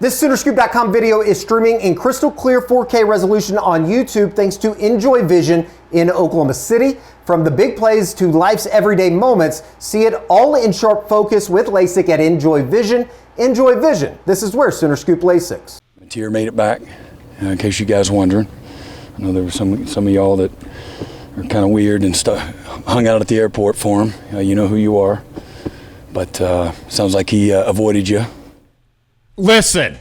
This Soonerscoop.com video is streaming in crystal clear 4K resolution on YouTube thanks to Enjoy Vision in Oklahoma City. From the big plays to life's everyday moments, see it all in sharp focus with LASIK at Enjoy Vision. Enjoy Vision. This is where Sooner Scoop LASIK. Matier made it back, in case you guys wondering. I know there were some of y'all that are kind of weird and hung out at the airport for him. You know who you are. But sounds like he avoided you. Listen,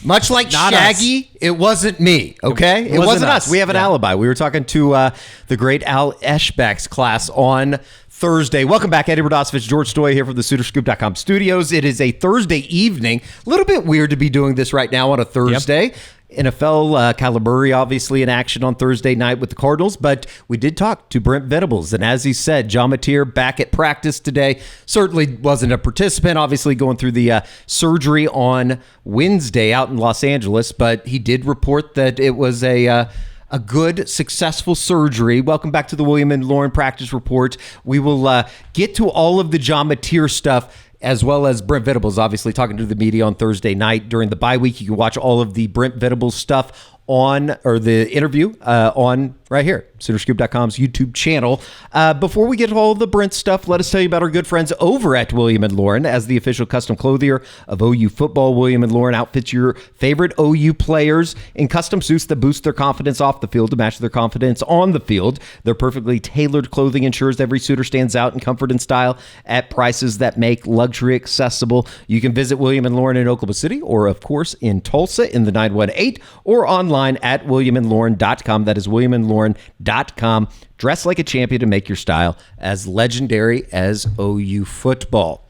much like Not Shaggy, us. it wasn't me, okay? It wasn't us. We have an Yeah. alibi. We were talking to the great Al Eschbach's class on Thursday. Welcome back, Eddie Radosovich, George Stoya here from the Soonerscoop.com studios. It is a Thursday evening. A little bit weird to be doing this right now on a Thursday. Yep. NFL, Kyler Murray obviously in action on Thursday night with the Cardinals, but we did talk to Brent Venables, and as he said, John Matier back at practice today. Certainly wasn't a participant, obviously going through the surgery on Wednesday out in Los Angeles, but he did report that it was a good, successful surgery. Welcome back to the William and Lauren Practice Report. We will get to all of the John Matier stuff, as well as Brent Venables, obviously talking to the media on Thursday night during the bye week. You can watch all of the Brent Venables stuff the interview on right here, Soonerscoop.com's YouTube channel. Before we get to all the Brent stuff, let us tell you about our good friends over at William & Lauren. As the official custom clothier of OU football, William & Lauren outfits your favorite OU players in custom suits that boost their confidence off the field to match their confidence on the field. Their perfectly tailored clothing ensures every suitor stands out in comfort and style at prices that make luxury accessible. You can visit William & Lauren in Oklahoma City or, of course, in Tulsa in the 918 or online at williamandlauren.com. That is williamandlauren.com. Dress like a champion to make your style as legendary as OU football.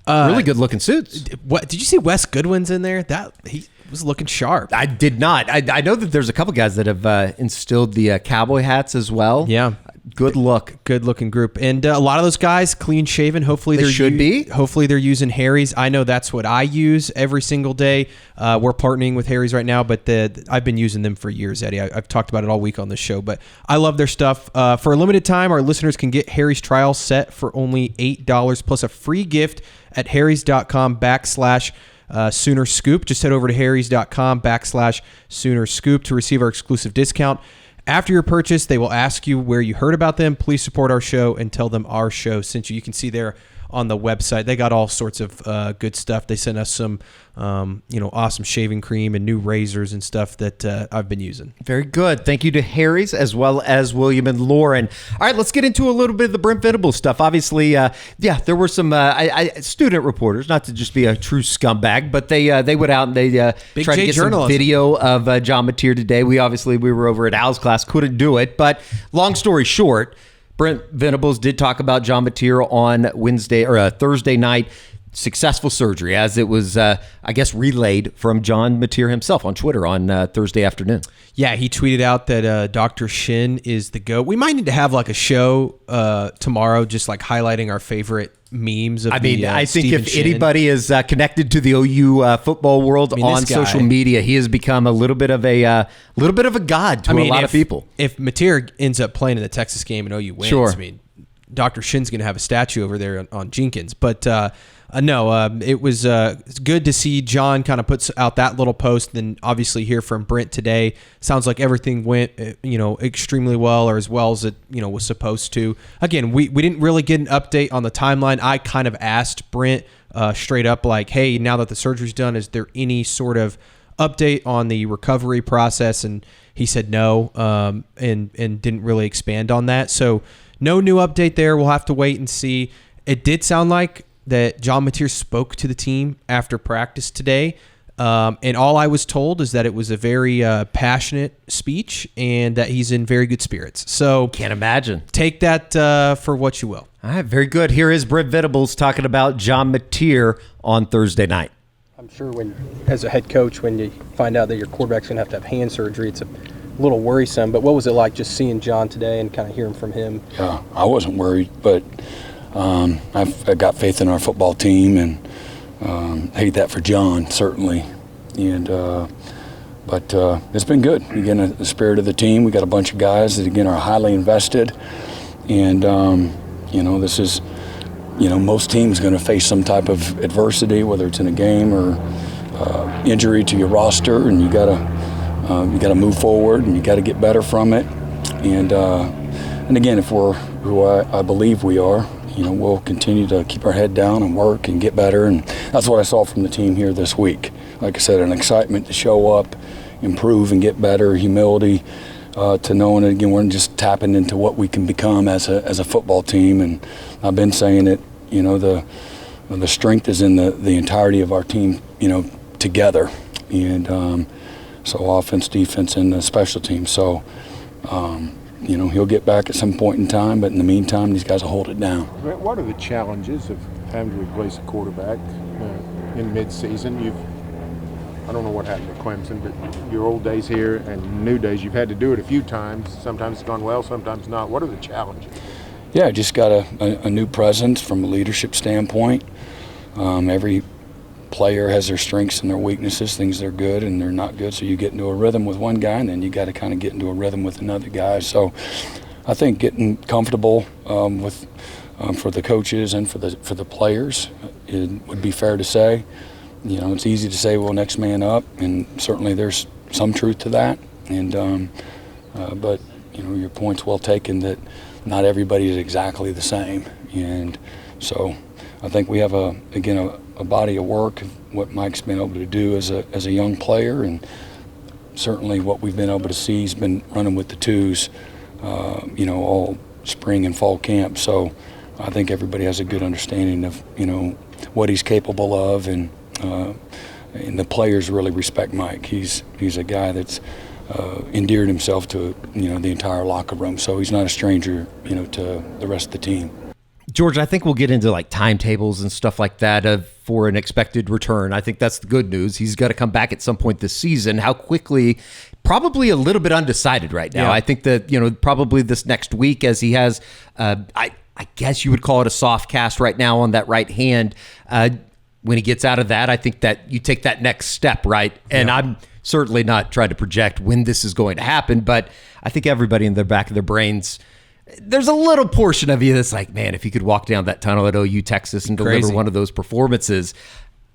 Really good looking suits. What did you see? Wes Goodwin's in there. That he was looking sharp. I did not. I know that there's a couple guys that have instilled the cowboy hats as well. Yeah. Good look. Good looking group. And a lot of those guys clean shaven. Hopefully They should be. Hopefully they're using Harry's. I know that's what I use every single day. We're partnering with Harry's right now, but I've been using them for years, Eddie. I've talked about it all week on this show, but I love their stuff. For a limited time, our listeners can get Harry's trial set for only $8 plus a free gift at harrys.com/Sooner Scoop. Just head over to harrys.com/Sooner Scoop to receive our exclusive discount. After your purchase, they will ask you where you heard about them. Please support our show and tell them our show sent you. You can see there on the website. They got all sorts of good stuff. They sent us some, awesome shaving cream and new razors and stuff that I've been using. Very good. Thank you to Harry's as well as William and Lauren. All right, let's get into a little bit of the Brent Venables stuff. Obviously, there were some student reporters, not to just be a true scumbag, but they went out and they tried to get some video of John Matier today. We were over at Al's class, couldn't do it, but long story short, Brent Venables did talk about John Matier on Thursday night. Successful surgery, as it was, relayed from John Matier himself on Twitter on Thursday afternoon. Yeah, he tweeted out that Dr. Shin is the GOAT. We might need to have like a show tomorrow, just like highlighting our favorite memes of I think Stephen Shin. Anybody is connected to the OU football world on social media, he has become a little bit of a god to a lot of people. If Matier ends up playing in the Texas game and OU wins, sure. Dr. Shin's going to have a statue over there on Jenkins. But it was good to see John kind of puts out that little post, then obviously hear from Brent today. Sounds like everything went, extremely well, or as well as it, was supposed to. Again, we didn't really get an update on the timeline. I kind of asked Brent straight up, like, hey, now that the surgery's done, is there any sort of update on the recovery process? And he said no, and didn't really expand on that. So no new update there. We'll have to wait and see. It did sound like that John Matier spoke to the team after practice today. And all I was told is that it was a very passionate speech and that he's in very good spirits. So can't imagine. Take that for what you will. All right, very good. Here is Brent Venables talking about John Matier on Thursday night. I'm sure as a head coach, when you find out that your quarterback's going to have hand surgery, it's a little worrisome. But what was it like just seeing John today and kind of hearing from him? Yeah, I wasn't worried, but I've got faith in our football team and hate that for John, certainly. But it's been good. Again, the spirit of the team. We got a bunch of guys that, again, are highly invested. And, this is, most teams going to face some type of adversity, whether it's in a game or injury to your roster, and you gotta move forward, and you gotta get better from it. And again, if we're who I believe we are, we'll continue to keep our head down and work and get better. And that's what I saw from the team here this week. Like I said, an excitement to show up, improve, and get better. Humility to knowing that, again, we're just tapping into what we can become as a football team. And I've been saying it. The strength is in the entirety of our team. Together, and so offense, defense, and the special teams. So. He'll get back at some point in time, but in the meantime, these guys will hold it down. What are the challenges of having to replace a quarterback in mid-season? I don't know what happened at Clemson, but your old days here and new days, you've had to do it a few times. Sometimes it's gone well, sometimes not. What are the challenges? Yeah, just got a new presence from a leadership standpoint. Every player has their strengths and their weaknesses, things they're good and they're not good. So you get into a rhythm with one guy, and then you got to kind of get into a rhythm with another guy. So I think getting comfortable with for the coaches and for the players, it would be fair to say. It's easy to say, well, next man up, and certainly there's some truth to that. And but your point's well taken that not everybody is exactly the same, and so I think we have a body of work of what Mike's been able to do as a young player, and certainly what we've been able to see. He's been running with the twos, all spring and fall camp. So I think everybody has a good understanding of what he's capable of, and the players really respect Mike. He's a guy that's endeared himself to the entire locker room. So he's not a stranger to the rest of the team. George, I think we'll get into like timetables and stuff like that for an expected return. I think that's the good news. He's got to come back at some point this season. How quickly? Probably a little bit undecided right now. Yeah. I think that probably this next week, as he has, I guess you would call it a soft cast right now on that right hand. When he gets out of that, I think that you take that next step, right? And I'm certainly not trying to project when this is going to happen, but I think everybody in the back of their brains, there's a little portion of you that's like, man, if you could walk down that tunnel at OU Texas and deliver one of those performances,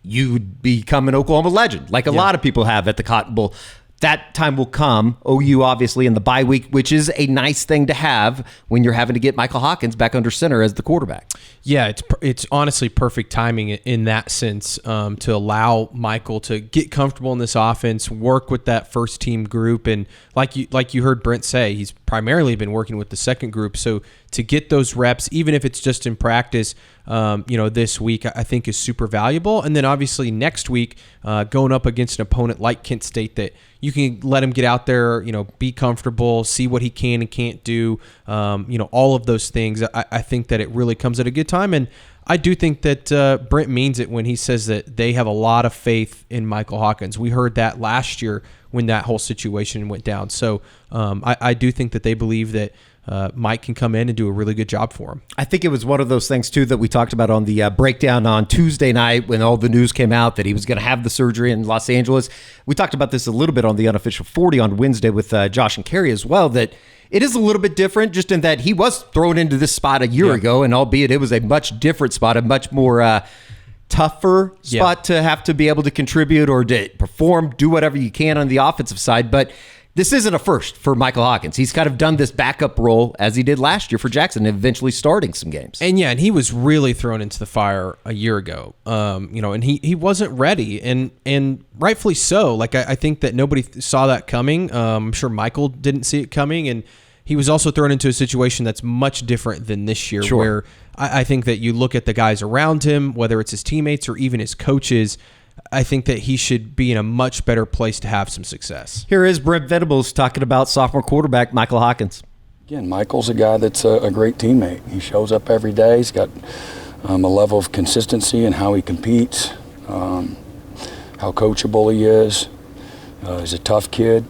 you'd become an Oklahoma legend, like a lot of people have at the Cotton Bowl. That time will come. OU obviously in the bye week, which is a nice thing to have when you're having to get Michael Hawkins back under center as the quarterback. Yeah, it's honestly perfect timing in that sense to allow Michael to get comfortable in this offense, work with that first team group, and like you heard Brent say, he's primarily been working with the second group. So to get those reps, even if it's just in practice, this week, I think is super valuable. And then obviously next week, going up against an opponent like Kent State that you can let him get out there, be comfortable, see what he can and can't do, all of those things. I think that it really comes at a good time. And I do think that Brent means it when he says that they have a lot of faith in Michael Hawkins. We heard that last year when that whole situation went down. So I do think that they believe that Mike can come in and do a really good job for him. I think it was one of those things, too, that we talked about on the breakdown on Tuesday night when all the news came out that he was going to have the surgery in Los Angeles. We talked about this a little bit on the Unofficial 40 on Wednesday with Josh and Kerry as well, that it is a little bit different just in that he was thrown into this spot a year ago, and albeit it was a much different spot, a much more tougher spot to have to be able to contribute or to perform, do whatever you can on the offensive side. But this isn't a first for Michael Hawkins. He's kind of done this backup role as he did last year for Jackson, eventually starting some games. And he was really thrown into the fire a year ago. And he wasn't ready, and rightfully so. Like I think that nobody saw that coming. I'm sure Michael didn't see it coming, and he was also thrown into a situation that's much different than this year, where I think that you look at the guys around him, whether it's his teammates or even his coaches, I think that he should be in a much better place to have some success. Here is Brent Venables talking about sophomore quarterback Michael Hawkins. Again, Michael's a guy that's a great teammate. He shows up every day. He's got a level of consistency in how he competes, how coachable he is. He's a tough kid.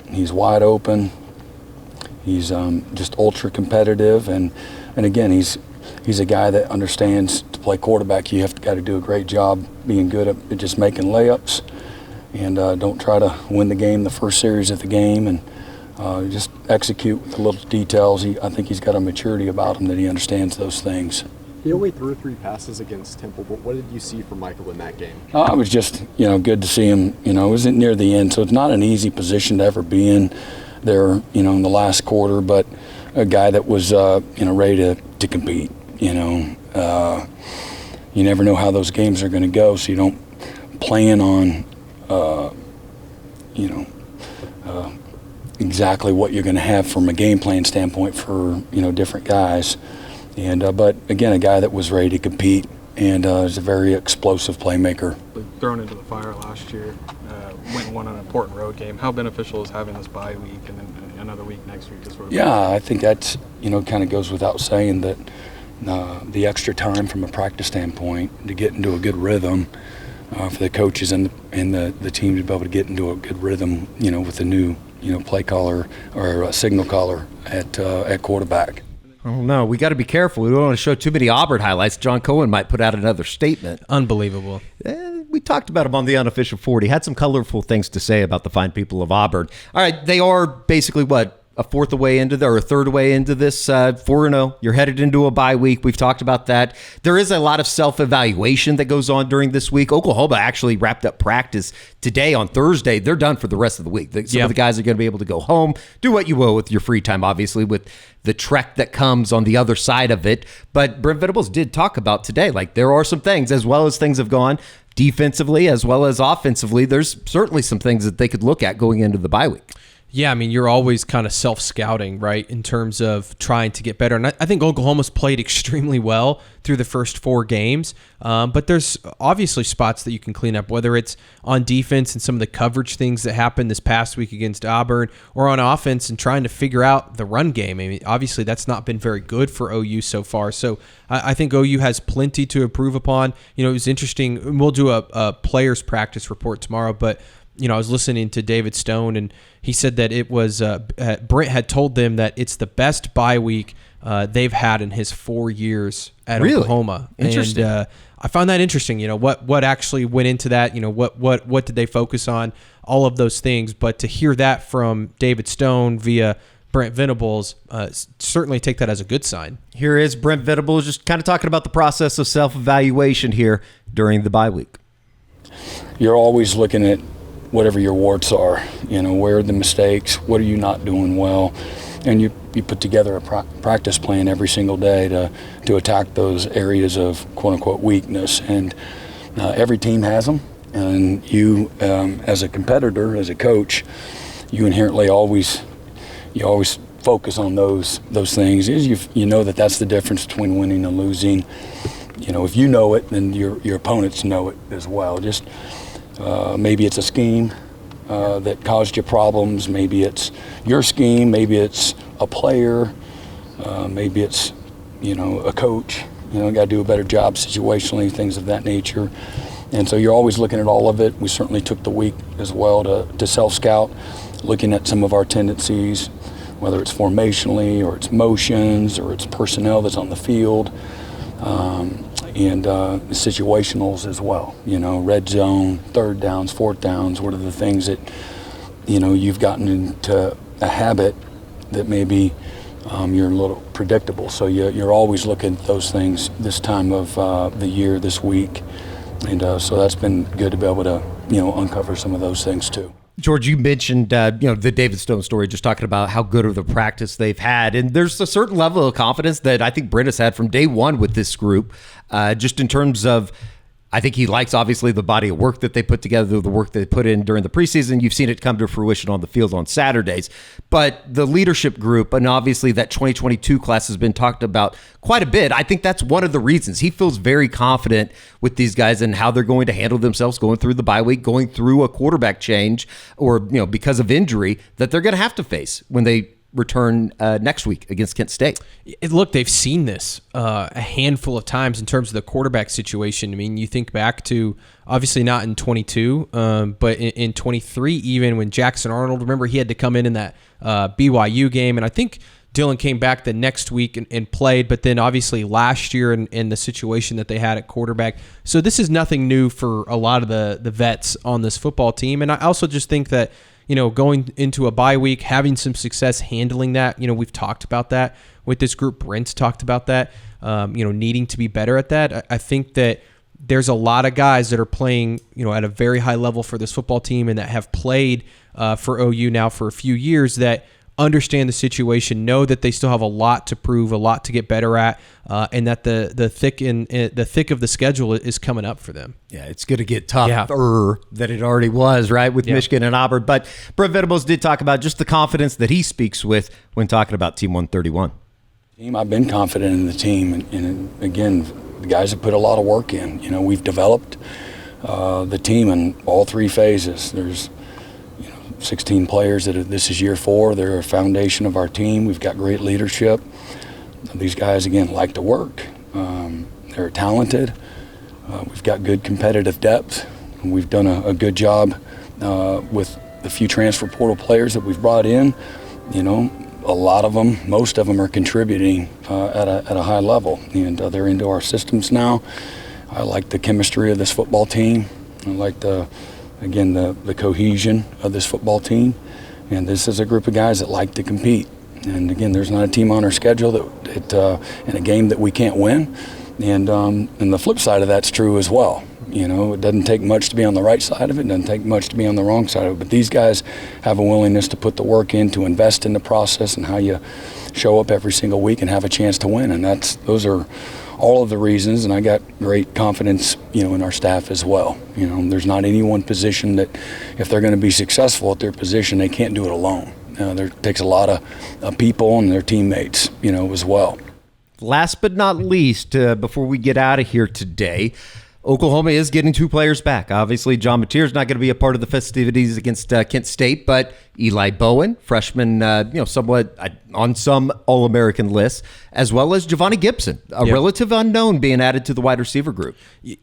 He's wide open. He's just ultra competitive, and again, he's a guy that understands to play quarterback. You have got to do a great job being good at just making layups, and don't try to win the game the first series of the game, and just execute with the little details. I think he's got a maturity about him that he understands those things. He only threw 3 passes against Temple, but what did you see from Michael in that game? It was just, good to see him. It was near the end, so it's not an easy position to ever be in there, in the last quarter, but a guy that was, ready to compete, You never know how those games are going to go, so you don't plan on, exactly what you're going to have from a game plan standpoint for, different guys. And but again, a guy that was ready to compete and is a very explosive playmaker. Thrown into the fire last year, went and won an important road game. How beneficial is having this bye week and then another week next week? Yeah, I think that's kind of goes without saying that the extra time from a practice standpoint to get into a good rhythm for the coaches and the team to be able to get into a good rhythm, with the new play caller or signal caller at quarterback. Oh, no, we got to be careful. We don't want to show too many Auburn highlights. John Cohen might put out another statement. Unbelievable. We talked about him on the Unofficial 40. Had some colorful things to say about the fine people of Auburn. All right, they are basically a third way into this 4-0. You're headed into a bye week. We've talked about that. There is a lot of self-evaluation that goes on during this week. Oklahoma actually wrapped up practice today on Thursday. They're done for the rest of the week. Some of the guys are going to be able to go home, do what you will with your free time, obviously, with the trek that comes on the other side of it. But Brent Venables did talk about today, there are some things, as well as things have gone defensively as well as offensively. There's certainly some things that they could look at going into the bye week. Yeah, I mean, you're always kind of self-scouting, right, in terms of trying to get better. And I think Oklahoma's played extremely well through the first 4 games. But there's obviously spots that you can clean up, whether it's on defense and some of the coverage things that happened this past week against Auburn, or on offense and trying to figure out the run game. I mean, obviously that's not been very good for OU so far. So I think OU has plenty to improve upon. It was interesting. We'll do a players practice report tomorrow, but I was listening to David Stone, and he said that it was Brent had told them that it's the best bye week they've had in his 4 years at Oklahoma. Interesting. And I found that interesting. What actually went into that? What did they focus on? All of those things. But to hear that from David Stone via Brent Venables, certainly take that as a good sign. Here is Brent Venables just kind of talking about the process of self-evaluation here during the bye week. You're always looking at whatever your warts are, where are the mistakes, what are you not doing well, and you put together a practice plan every single day to attack those areas of quote-unquote weakness, and every team has them, and you as a competitor, as a coach, you inherently always focus on those things. You know that's the difference between winning and losing. If you know it, then your opponents know it as well. Just maybe it's a scheme that caused you problems. Maybe it's your scheme. Maybe it's a player. Maybe it's a coach. Got to do a better job situationally, things of that nature. And so you're always looking at all of it. We certainly took the week as well to self-scout, looking at some of our tendencies, whether it's formationally or it's motions or it's personnel that's on the field. And situationals as well, red zone, third downs, fourth downs. What are the things that, you've gotten into a habit that maybe you're a little predictable. So you're always looking at those things this time of the year, this week. And so that's been good to be able to, uncover some of those things too. George, you mentioned the David Stone story, just talking about how good of the practice they've had. And there's a certain level of confidence that I think Brent has had from day one with this group, just in terms of, I think he likes, obviously, the body of work that they put together, the work they put in during the preseason. You've seen it come to fruition on the field on Saturdays. But the leadership group, and obviously that 2022 class has been talked about quite a bit. I think that's one of the reasons. He feels very confident with these guys and how they're going to handle themselves going through the bye week, going through a quarterback change, or because of injury that they're going to have to face when they return next week against Kent State. Look, they've seen this a handful of times in terms of the quarterback situation. I mean, you think back to, obviously not in 22, but in 23, even when Jackson Arnold, remember he had to come in that BYU game, and I think Dylan came back the next week and played, but then obviously last year in the situation that they had at quarterback. So this is nothing new for a lot of the vets on this football team. And I also just think that, going into a bye week, having some success handling that, we've talked about that with this group. Brent's talked about that, needing to be better at that. I think that there's a lot of guys that are playing, at a very high level for this football team and that have played for OU now for a few years that understand the situation, know that they still have a lot to prove, a lot to get better at, and that the thick of the schedule is coming up for them. Yeah, it's going to get tougher than it already was, right, with Michigan and Auburn. But Brent Venables did talk about just the confidence that he speaks with when talking about Team 131. I've been confident in the team, and again, the guys have put a lot of work in. We've developed the team in all three phases. There's 16 players this is year 4. They're a foundation of our team. We've got great leadership. These guys, again, like to work. They're talented. We've got good competitive depth. We've done a good job with the few transfer portal players that we've brought in. A lot of them, most of them are contributing at a high level, and they're into our systems now. I like the chemistry of this football team. I like the cohesion of this football team, and this is a group of guys that like to compete. And again, there's not a team on our schedule that in a game that we can't win, and the flip side of that's true as well. It doesn't take much to be on the right side of it. It doesn't take much to be on the wrong side of it. But these guys have a willingness to put the work in, to invest in the process and how you show up every single week and have a chance to win. And those are all of the reasons, and I got great confidence, in our staff as well. There's not any one position that if they're going to be successful at their position, they can't do it alone. There takes a lot of people and their teammates, as well. Last but not least, before we get out of here today, Oklahoma is getting 2 players back. Obviously, John Mateer is not going to be a part of the festivities against Kent State, but Eli Bowen, freshman, somewhat on some All-American lists, as well as Javonnie Gibson, a relative unknown being added to the wide receiver group.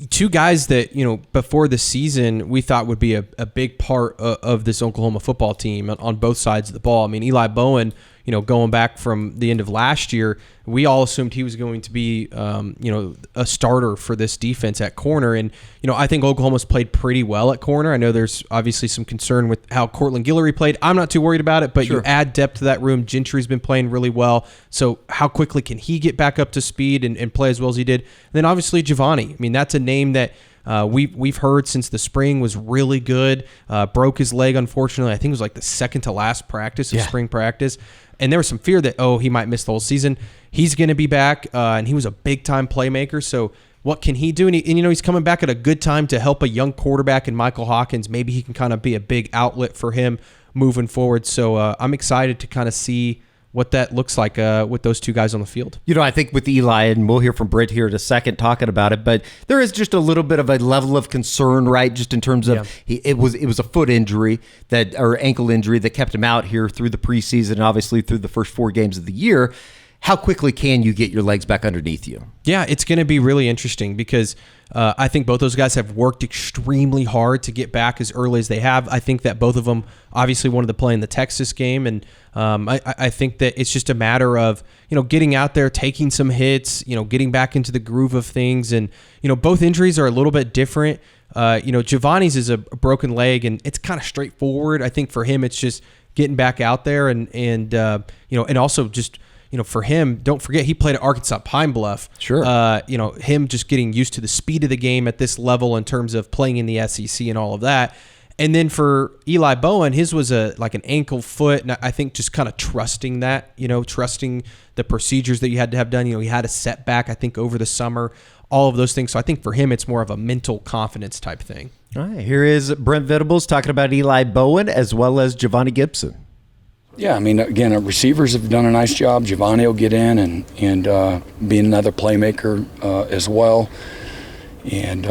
2 guys that, before the season we thought would be a big part of this Oklahoma football team on both sides of the ball. I mean, Eli Bowen, going back from the end of last year, we all assumed he was going to be, a starter for this defense at corner. And, I think Oklahoma's played pretty well at corner. I know there's obviously some concern with how Cortland Guillory played. I'm not too worried about it, but you add depth to that room. Gentry's been playing really well. So how quickly can he get back up to speed and play as well as he did? And then obviously Javonnie. I mean, that's a name that we've heard since the spring was really good. Broke his leg, unfortunately. I think it was like the second to last practice of spring practice. And there was some fear that, he might miss the whole season. He's going to be back, and he was a big-time playmaker. So what can he do? And he's coming back at a good time to help a young quarterback in Michael Hawkins. Maybe he can kind of be a big outlet for him moving forward. So I'm excited to kind of see what that looks like with those 2 guys on the field. I think with Eli, and we'll hear from Brent here in a second talking about it, but there is just a little bit of a level of concern, right? Just in terms of it was a foot injury or ankle injury that kept him out here through the preseason and obviously through the first 4 games of the year. How quickly can you get your legs back underneath you? Yeah, it's going to be really interesting because I think both those guys have worked extremely hard to get back as early as they have. I think that both of them obviously wanted to play in the Texas game, and I think that it's just a matter of getting out there, taking some hits, getting back into the groove of things, and both injuries are a little bit different. Javonnie's is a broken leg, and it's kind of straightforward. I think for him, it's just getting back out there, and also just. For him, don't forget he played at Arkansas Pine Bluff. Sure. Him just getting used to the speed of the game at this level in terms of playing in the SEC and all of that. And then for Eli Bowen, his was like an ankle foot, and I think just kind of trusting that, trusting the procedures that you had to have done. He had a setback, I think, over the summer, all of those things. So I think for him, it's more of a mental confidence type thing. All right, here is Brent Venables talking about Eli Bowen as well as Javonnie Gibson. Yeah, I mean, again, our receivers have done a nice job. Javonnie will get in and be another playmaker as well. And,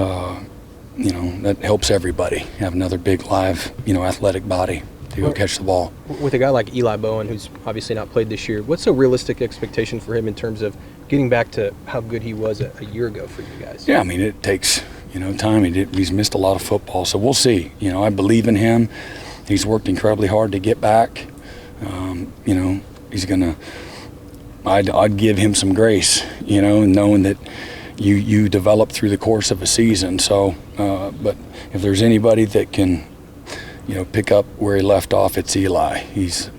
that helps everybody have another big, live, athletic body to go catch the ball. With a guy like Eli Bowen, who's obviously not played this year, what's a realistic expectation for him in terms of getting back to how good he was a year ago for you guys? Yeah, I mean, it takes, time. He's missed a lot of football, so we'll see. I believe in him. He's worked incredibly hard to get back. He's gonna. I'd give him some grace, knowing that you develop through the course of a season. So, but if there's anybody that can, pick up where he left off, it's Eli. He's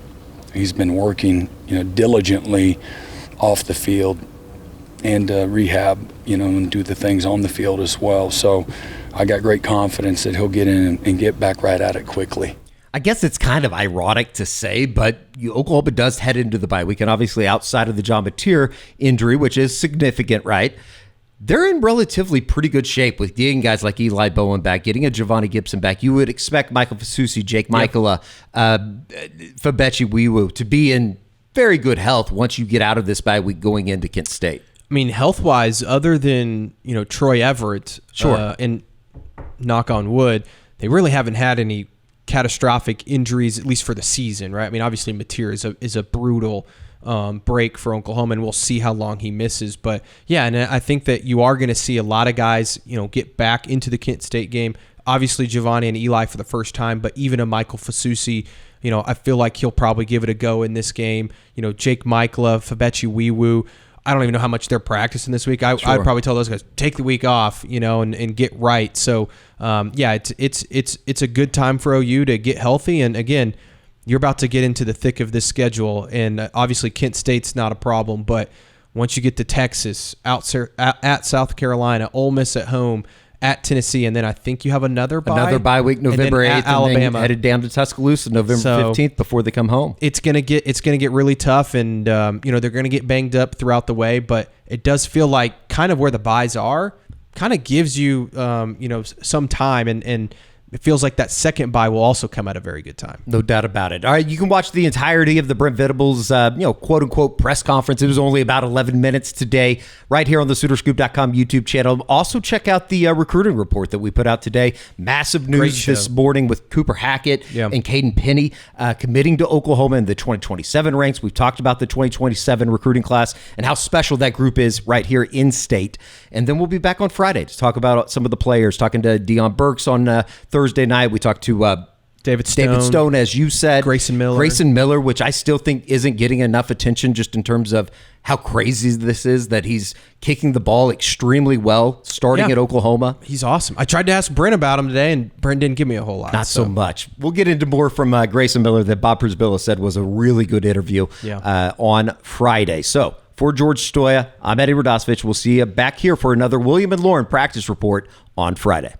been working, diligently off the field and rehab, and do the things on the field as well. So I got great confidence that he'll get in and get back right at it quickly. I guess it's kind of ironic to say, but Oklahoma does head into the bye week, and obviously outside of the John Mateer injury, which is significant, right? They're in relatively pretty good shape with getting guys like Eli Bowen back, getting a Javonnie Gibson back. You would expect Michael Fasusi, Jake Michaela, Fabechi Wiwu to be in very good health once you get out of this bye week going into Kent State. I mean, health-wise, other than Troy Everett, sure, and knock on wood, they really haven't had any catastrophic injuries, at least for the season, right? I mean, obviously Mateer is a brutal break for Oklahoma, and we'll see how long he misses. But yeah, and I think that you are going to see a lot of guys, get back into the Kent State game. Obviously, Javonnie and Eli for the first time, but even a Michael Fasusi, I feel like he'll probably give it a go in this game. Jake Michaela, Fabechi Wiwu, I don't even know how much they're practicing this week. I'd probably tell those guys, take the week off, and get right. So, yeah, it's a good time for OU to get healthy. And again, you're about to get into the thick of this schedule, and obviously Kent State's not a problem. But once you get to Texas, at South Carolina, Ole Miss at home, at Tennessee, and then I think you have another bye week, November 8th, and Alabama, then headed down to Tuscaloosa November 15th before they come home. It's gonna get really tough, and they're gonna get banged up throughout the way. But it does feel like kind of where the byes are, kind of gives you some time, and it feels like that second bye will also come at a very good time. No doubt about it. All right, you can watch the entirety of the Brent Venables, quote-unquote press conference. It was only about 11 minutes today, right here on the SoonerScoop.com YouTube channel. Also, check out the recruiting report that we put out today. Massive news this morning with Cooper Hackett and Caden Penny committing to Oklahoma in the 2027 ranks. We've talked about the 2027 recruiting class and how special that group is right here in state. And then we'll be back on Friday to talk about some of the players, talking to Deion Burks on Thursday night. We talked to David Stone, as you said. Grayson Miller, which I still think isn't getting enough attention just in terms of how crazy this is, that he's kicking the ball extremely well, starting at Oklahoma. He's awesome. I tried to ask Brent about him today, and Brent didn't give me a whole lot. Not so much. We'll get into more from Grayson Miller that Bob Przybyla said was a really good interview on Friday. So, for George Stoya, I'm Eddie Radosevich. We'll see you back here for another William and Lauren practice report on Friday.